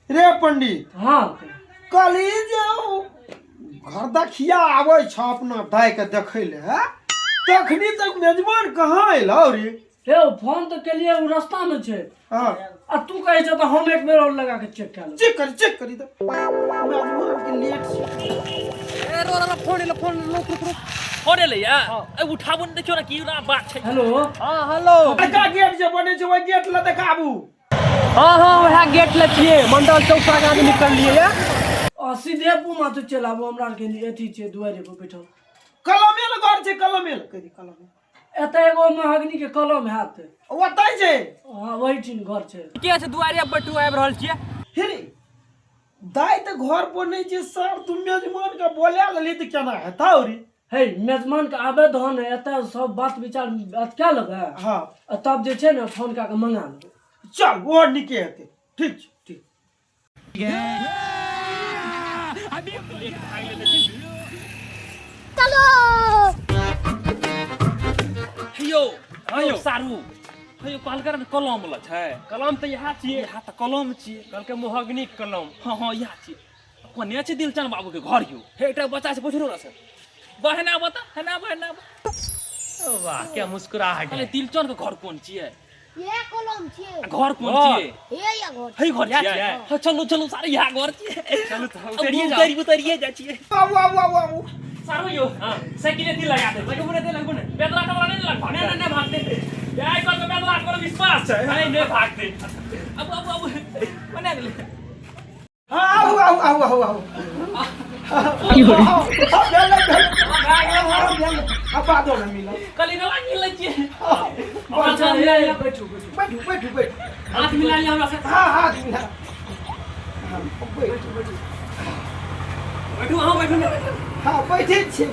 रे पंडित हाँ कली जे घर दखिया आवे छ अपना दाय के देखै ले तखनी तक मेजबान कहाँ अयलौ रे हे फोन तो के लिए रास्ता में छे। हां आ तू कहे छ तो हम एक बेर और लगा के चेक कर लो। चेक करी तो मेजबान के लेट ए रो फोन रुक फोन ले या ए उठाबो न देखियो ना की ना बात छै। हेलो हां हेलो बड़का गेट जे बने छै ओइ गेट ल देखाबू। हां वह गेट ले छिए मंडल चौक से आगे निकल लिए आ सीधे पुमा तो चलाबो हमरा के एथी छे दुआरे पर बैठल। कलमे ल घर छै कलमे ल करी कलमे एते एगो महगनी के कलम हाथ ओतै छै। हां वही ठिन घर छे। के छै दुआरे बटू आबि रहल छिए। हेरे दाय त घर पर नै छै सर तू मेजबान के बोला लेली त केना हेतौ रे। हे मेजबान के आबे धन एते सब बात विचार क्या लगे। हां तब जे छे ना फोन का के मंगा लेबे। चल वो निके हेतै ठीक छै ठीक चलो हेयो हेयो सारू हेयो कहलकर कलम वाला छै। कलम त यहा छिए यहा त कलम छिए कहलके मोहगनी कलम। हां यहा छिए कोने छै दिलचंद बाबू के घर यो हे एकटा बच्चा छै पुछरो ना से बहना बता है ना बहना वाह क्या मुस्कुराहट है। दिलचंद के घर कौन छिए ये कलम छे घर कौन छिए हे या घर हे घर छिए। हां चलो चलो सारे यहा घर छिए चलो उतरिए जा छिए। बाबू सारू यो हां साइकिल ती लगा दे लगो ने बेदला टबला नहीं लग भागने नहीं भागते यार को बेदला को विश्वास छै नहीं भागते अब बना गेले। आऊ की हो रे अब आ दो ना मिलो कली ना लागिल छिए। अच्छा ये बैठो हाथ मिला लिया हमरा से। हां मिला बैठो हां बैठे छी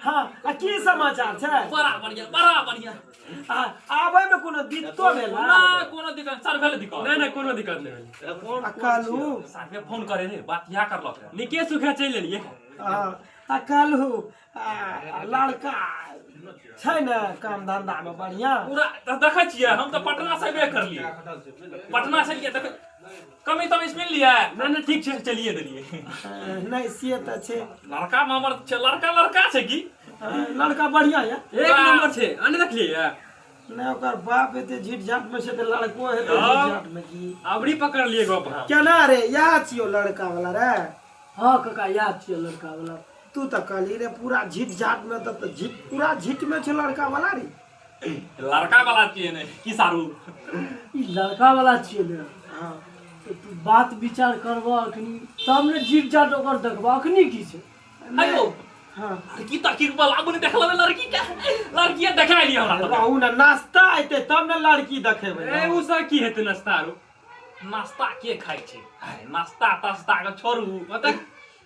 हां आ की समाचार छै। बड़ा बढ़िया आबै में कोनो दिक्कतो भेला ना कोनो दिक्कत सर भेले दिक्कत नहीं कोनो दिक्कत नहीं। फोन कालू साथे फोन करे रे बात यहां करलक निके सुखे चल लेलिए। आ कालू लड़का छै ना काम धंधा में बढ़िया पूरा देखै छिए हम तो पटना से बे कर लिए पटना से लिए देख कमी तो मिल लिया नहीं ठीक छै चलिए देलिए। नहीं से त छै लड़का हमर छै लड़का छै की लड़का बढ़िया है एक नंबर छै अने देख लिए नहीं ओकर बाप एते झीट झाट में से त लड़को हेते झीट झाट में की अबरी पकड़ लिए गप हम केना रे या छियो लड़का वाला रे। हां काका याद छे लड़का वाला। तू त कहली रे पूरा झीट झाट में त झीट पूरा झीट में छै लड़का वाला रे। लड़का वाला छिए ने की सारू ई लड़का वाला छे ने। हां तो तू बात विचार करबा अखनी तब ने जीत जाट ओकर देखबा अखनी की छे। आयो हां की ताकी वाला आबू ने देखला लड़की क्या लड़की देखा लिया हमरा बाबू ना नाश्ता आइते तब ने लड़की देखेबै। ए उ सब की हेते नाश्ता रो नाश्ता के खाइ छै नाश्ता तास्ता के छोड़ू बता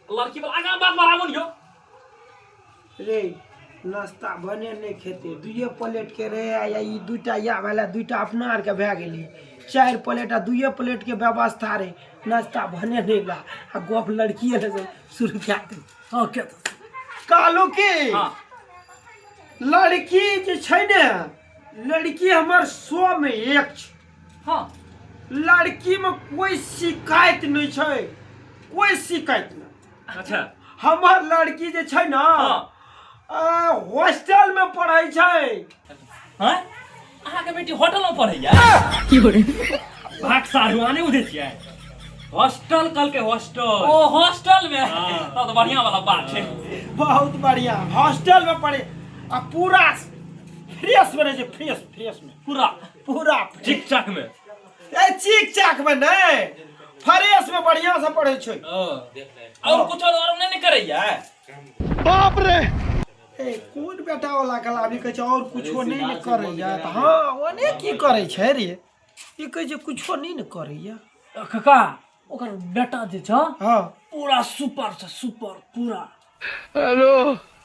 लड़की वाला आगा बात बढ़ाबो यो रे नाश्ता बने नहीं खेते दुइये प्लेट के रे या ई दुइटा या वाला दुइटा अपना आर के भए गेली 4 प्लेट आ दुइये प्लेट के व्यवस्था रे नाश्ता बने नहीं ला आ गप लड़की से शुरू क्या दे। हां के कालू की हां लड़की जे छै ने लड़की हमर 100 में 1 छै। हां लड़की में कोई शिकायत नहीं छै कोई शिकायत नहीं। अच्छा हमर लड़की जे छै ना हॉस्टल में पढ़ै छै। हां अहा के बेटी होटल में पढ़ैया की हो रे भाग सारू आने उधे छिए हॉस्टल कल के हॉस्टल ओ हॉस्टल में तब तो बढ़िया वाला बात है बहुत बढ़िया हॉस्टल में पढ़े आ पूरा फ्रेश बने छै फ्रेश में पूरा ठीक ठाक में ए चीक चाक में नहीं फ्रेश में बढ़िया से पढ़े छै। और कुछ और नहीं करैया बाप रे ए कोन बेटा वाला कलावी कह छै और कुछो नहीं न करैया त हां ओने की करे छै रे ई कह छै कुछो नहीं न करैया। काका ओकर बेटा जे छ हां पूरा सुपर छ सुपर पूरा हेलो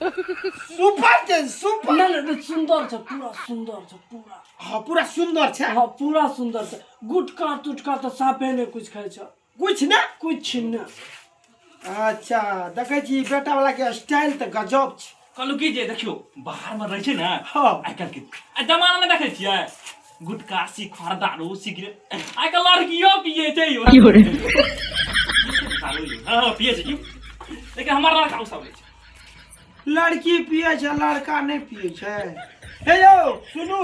सुपर नहीं सुंदर छ पूरा सुंदर छ पूरा। हां पूरा सुंदर छै। हां पूरा सुंदर छ गुटका तुटका तो साफे ने कुछ खाइ छ कुछ न। अच्छा देखे छी बेटा वाला के स्टाइल त गजब छै। कहलू की जे देखियो बाहर में रह छै ना हां आइ काल के जमाना में देखे छिए गुटखा सिखर दारू सिगरेट आइ काल्हि लड़कियो पिए छै यो हाँ पिए छै क्यों लेकिन हमार लड़का उ सब लै छै लड़की पिए छै लड़का नहीं पिए छै। हे यौ सुनू,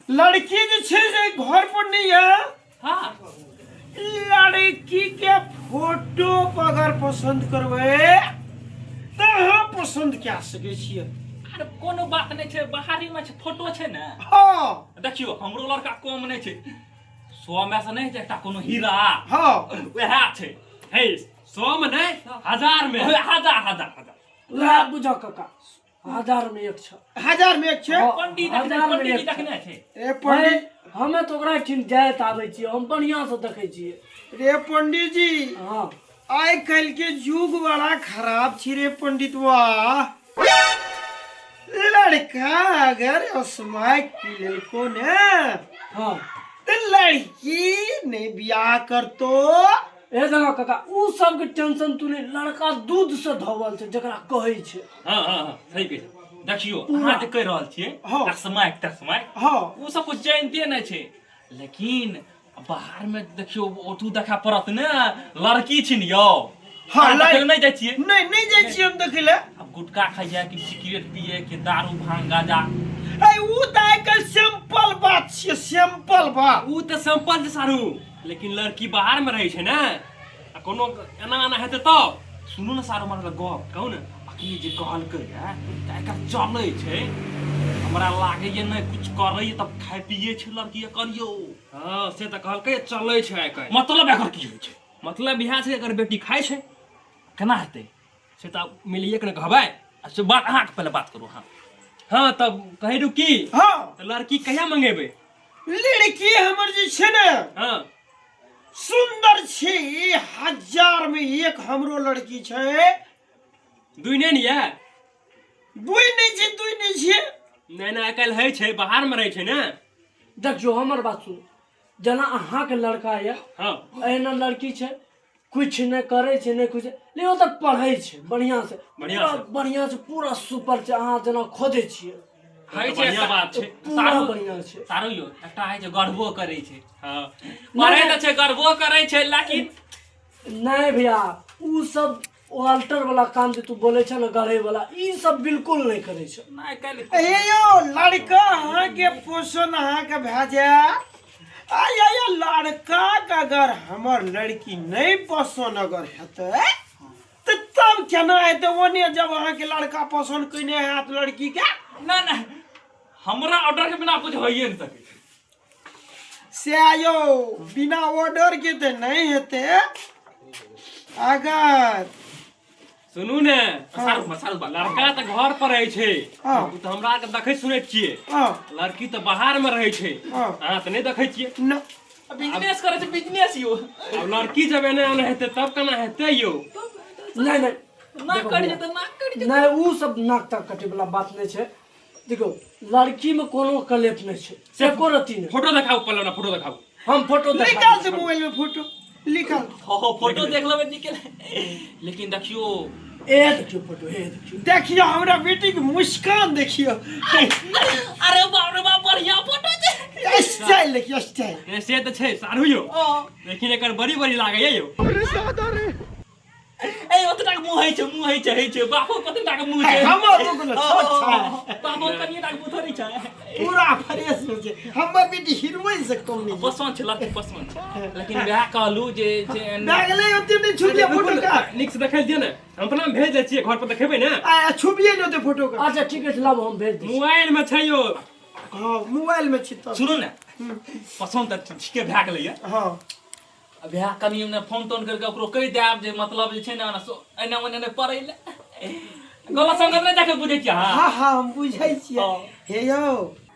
लड़की जे छै से घर पर नहीं है। हाँ लड़की के फोटो अगर पसंद करबै तो हम पसंद क्या सके छियै। अरे कोनो बात नहीं छै, बाहरी में छै फोटो छै ने। हाँ देखियो हमरो लड़का कम नहीं छै, 100 में से नहीं छै एकटा कोनो हीरा। हाँ वह छै हे 100 में नहीं 1000 में हजार ला बुझा काका, 1000 में एक छ। 1000 में एक छै। पंडित हजार में पंडित एक देखने छै। ए पंडित, हमें तो ओकरा ठिन जाइत आबै छियै, हम बढ़िया से देखै छियै। रे पंडित जी, हाँ आइ काल्हि के युग बड़ा खराब छी रे पंडितवा। लड़का अगर स्मैक पी लेलको ने हाँ तो लड़की ने बियाह करतो। ए देखा काका, उ सब के टेंशन तू नहीं, लड़का दूध से धोवल छै जकरा कहै छै। हाँ हाँ हाँ सही कह देखियो अहाँ जे कह रहल छियै हाँ। तस्माक हाँ वो सब कुछ जानते नहीं छै, लेकिन बाहर में देखियो ओठू देखा पड़त ने लड़की छिन यौ। हाँ, अहाँ देखै लड़- नहीं जाइ छियै। नहीं जाय छी हम देखे ले। अब गुटखा खाइए कि सिगरेट पिए कि दारू भांग गांजा ए उ त आइ काल्हि सिंपल बात छियै, सिंपल बात। उ तऽ सिंपल छै सारू, लेकिन लड़की बाहर में रहै छै ने आ कोनो एना एना हेतै तब। सुनू ने सारू हमरा गप कहू ने, अखनी जे कहलकै है तऽ आइ काल्हि चलै छै, हमरा लागैए नहि कुछ करैए तब खाइ पिए छै लड़की करियो। हाँ से तऽ कहलकै चलै छै आइ काल्हि। मतलब एकर की होइ छै, मतलब इएह छै अगर बेटी खाइ छै केना हेतै से तऽ मिलिए के ने कहबै। अच्छा बात अहाँके पहले बात करू। हाँ हाँ तब कहै रहू की हाँ तऽ लड़की कहिया मंगेबै। लड़की हमर जे छै ने हाँ सुंदर छै, 1000 में एक हमरो लड़की छै। दुई नहीं ने ये दुई नहीं छै। नहीं नहीं आइ काल्हि होइ छै, बाहर में रहै छै ने। देखियो हमर बात सुन, जना अहाँ के लड़का ये, हाँ एहना लड़की छै, कुछ नहीं करे छै नहीं कुछ, लेकिन ओ तक पढ़ै छै बढ़िया से, बढ़िया से। बढ़िया से पूरा सुपर छै। अहाँ जना खोजै छियै होइ छै बढ़िया बात छै। पूरा सारू बढ़िया छै। सारू यो एकटा है जे गर्वो करै छै। हाँ पढ़ै तऽ छै गर्वो करै छै, लेकिन नहीं भैया, उ सब अल्टर वाला काम जे तू बोले छै ना, गढ़े वाला, ई सब बिल्कुल नहीं करे छै। आइ काल्हि ए यौ लड़का अहाँ के पोषण अहाँ के भए जाए। आया लड़का के अगर हमर लड़की नहीं पसंद अगर हेतै तो तब केना हेतै। ओने जब अहाँ के लड़का पसंद कइने हैत लड़की के, नहीं नहीं हमरा ऑर्डर के बिना कुछ होइए नहीं सकै छै। से आयो बिना ऑर्डर के तो नहीं हेतै। अगर सुनू ने सारू सारू बा लड़का तऽ घर पर रहै छै, हाँ। उ तऽ हमरा के देखै सुनै छियै। हाँ लड़की तऽ बाहर में रहै छै, हाँ। अहाँ तऽ नहीं देखै छियै। न बिजनेस करै छै बिजनेस यो। अब लड़की जब एने ओने हेतै तब केना हेतै यो। नहीं नहीं ना करि जेतै ना करि जेतै। नहीं, उ सब नाक तक कटे वाला बात नहीं छै। देखो लड़की में कोनो कलेप नहीं छै, एको रति नहीं। फोटो देखाऊ पहले ना, फोटो देखाऊ। हम फोटो निकाल दे मोबाइल में फोटो निकाल। हो फोटो देख लेबै निकल। लेकिन देखियो ए देखियो फोटो, ए देखियो। देखियो हमरा बेटी के मुस्कान देखियो। अरे बाप रे बाप बढ़िया फोटो छै। स्टाइल देखियो स्टाइल। से तऽ छै सारू यो, लेकिन एकर बड़ी बड़ी लागैए यो। ए ओतटा के मुंह है छै बापो कतटा के मुंह छै। हमर लोग छोट छै, बापो कनिया के मुंह थोड़ी छै। पूरा फ्रेश हो छै। हमर बेटी हीरोइन से कम नहीं। पसंद छै लड़की पसंद छै, लेकिन वएह कहलू जे लागले ओते नहीं छुबिए फोटो का। नीक से देखाइ दियो ने, हम अपना भेज दै छियै घर पर देखेबै ने। आ छुबिए न ओते फोटो का। अच्छा ठीक है, लाओ हम भेज दी। मोबाइल में छै यो। हां मोबाइल में छी त। सुनू ने पसंद तऽ ठीके भए गेलै या। हां अब यहाँ कनी ने फोन तोन करके ओकरो कहि देब जे मतलब जे छै ने एने ओने ने पड़ै ले गलत संगत नहीं देखे बुझै छियै। हां हां हम बुझै छियै। हे यौ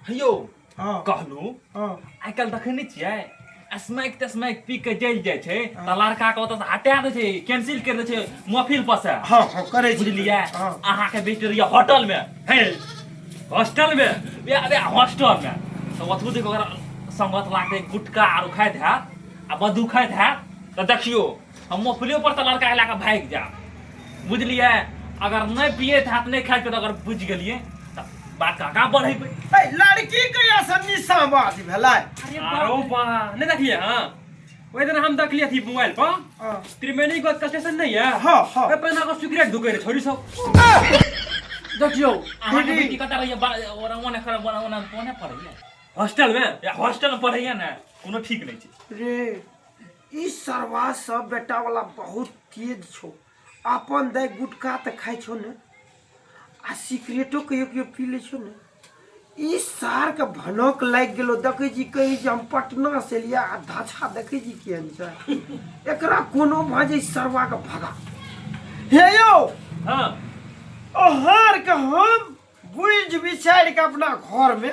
हेयो हां कहलू हां आइ काल्हि देखै नहीं छियै स्मैक तस्मैक पी के जल जाइ छै तऽ लड़का के ओतऽ हटा दै छै, कैंसिल कर दै छै महफिल पर से। हां हां करै छी। बुझलियै हां अहाँ के बेटी रहिए होटल में, हे हॉस्टल में, अरे हॉस्टल में तो ओतबो देखो अगर संगत लागते गुटखा आरो खाइत है आ मधु खाइत है तो देखियो हम मोफिले पर तो लड़का के लाके भाग जा। बुझलियै अगर नहीं पिए था नहीं खाइत तो अगर बुझ गेलिए तो बात काका बढ़ेबै ए लड़की के ऐसा निशाबाज भेलै आरो बा नहीं देखलिए हां ओइ दिन हम देखलिए थी मोबाइल पर त्रिवेणी गोद स्टेशन नहीं है हां हां ए पना को सिगरेट धुके रे छोरी सब देखियो अहाँ के बेटी कता रहिए ओरा ओने खरा ओना कोने पढ़ैया हॉस्टल में या हॉस्टल में पढ़ैया ना कोनो ठीक नहीं छै रे ई सरवा सब बेटा वाला बहुत तेज छो अपन दे गुटखा त खाइ छो ने आ सिगरेटो कहियो पी ले छो ने ई सार के भनक लाग गेलो देखै जी कहि जे हम पटना से लिया आ धाछा देखै जी केहन छै एकरा कोनो भाजे सरवा के भगा हे यौ हां ओहर के हम बुझ बिछाड़ के अपना घर में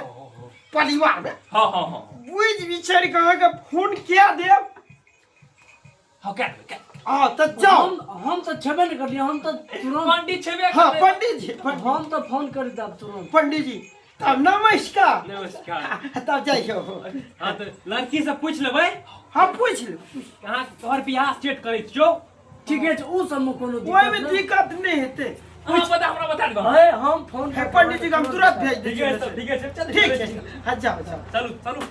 परिवार में हां हां हां बुझ बिछाड़ के अहाँ के फोन किया देब हां क्या तो जाओ हम तो छबे नहीं करलिए हम तो तुरंत पंडित छेबे हाँ पंडित जी हम तो फोन कर देब तुरंत पंडित जी तब नमस्कार नमस्कार तब जाइयो हां तो लड़की से पूछ लेबै हाँ पूछ लो कहाँ तोहर बियाह सेट करै छियो ठीक है उ सब में कोनो ओहि में दिक्कत दिक्कत नहीं हेते हां बता हमरा बता दो है हम फोन है पंडित जी को हम तुरंत भेज ठीक है देंगे ठीक है चल ठीक है हाँ जाओ जाओ चलू चलू